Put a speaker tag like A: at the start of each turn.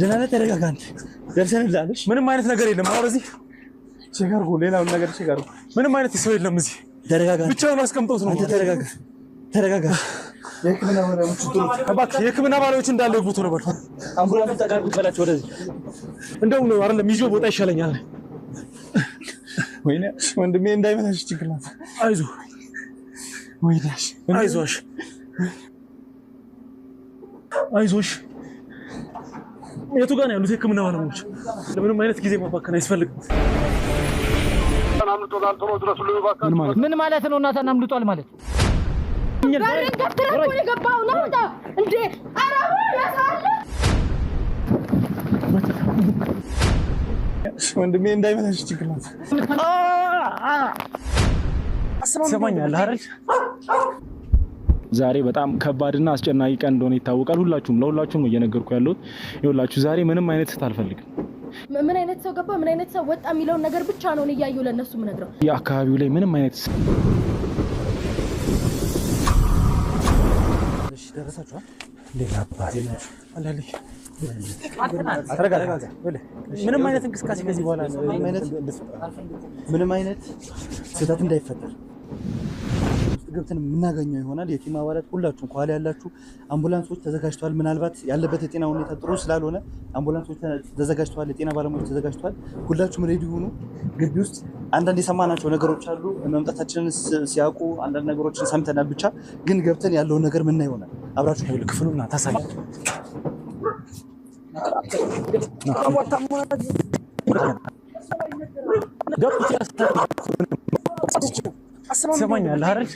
A: ደህና ተረጋጋ አንተ ደርሰንልሃለሽ
B: ምንም አይነት ነገር የለም አሁን እዚህ ቸጋርጎ ሌላውን ነገር ቸጋርጎ ምንም አይነት ሰው የለም እዚህ
A: ተረጋጋ
B: ብቻውን አስቀምጦት ነው
A: አንተ ተረጋጋ
B: የህክምና ባለሙያዎች እንዳለ ይግቡት ነው በሉ
A: አምቡላንስ ተጋግጡ በላቸው ወደዚህ
B: እንደውም ነው አይደለም ይዞ ቦታ ይሻለኛል
A: ወይኔ ወንድሜ እንዳይመታሽ ችግርላት
B: አይዞ
A: ወይዳሽ
B: አይዞሽ አይዞሽ የቱ ጋር ነው ያሉት የህክምና ባለሙያዎች ለምንም አይነት ጊዜ ማባከን አይፈልግም
C: ምን ማለት ነው እናታን አምልጧል ማለት
D: ጋርን ከፍተህ ነው የገባው ነው እንዴ አራው ያሳለ
A: ወንድሜ እንዳይመታሽ ችግርላት
B: ሰማኛል አይደል
E: ዛሬ በጣም ከባድና አስጨናቂ ቀን እንደሆነ ይታወቃል ለሁላችሁም ነው እየነገርኩ ያለሁት ይኸውላችሁ ዛሬ ምንም አይነት ስህተት አልፈልግም
D: ምን አይነት ሰው ገባ ምን አይነት ሰው ወጣ የሚለው ነገር ብቻ ነው እያየሁ ለነሱ ምነግረው
E: የአካባቢው ላይ ምንም አይነት
B: እሺ ደረሳችኋል ሌላ አላለ ተረጋጋ ምንም አይነት እንቅስቃሴ ከዚህ በኋላ
A: ምንም አይነት ስህተት እንዳይፈጠር ገብተን የምናገኘው ይሆናል የቲም አባላት ሁላችሁም ኳላ ያላችሁ አምቡላንሶች ተዘጋጅተዋል ምናልባት ያለበት የጤና ሁኔታ ጥሩ ስላልሆነ አምቡላንሶች ተዘጋጅተዋል የጤና ባለሙያዎች ተዘጋጅተዋል ሁላችሁም ሬዲ ሁኑ ግቢ ውስጥ አንዳንድ የሰማናቸው ነገሮች አሉ መምጣታችንን ሲያውቁ አንዳንድ ነገሮችን ሰምተናል ብቻ ግን ገብተን ያለው ነገር ምን ይሆናል አብራችሁ
B: ክፍሉና ታሳያችሁ ሰማኛል አይደል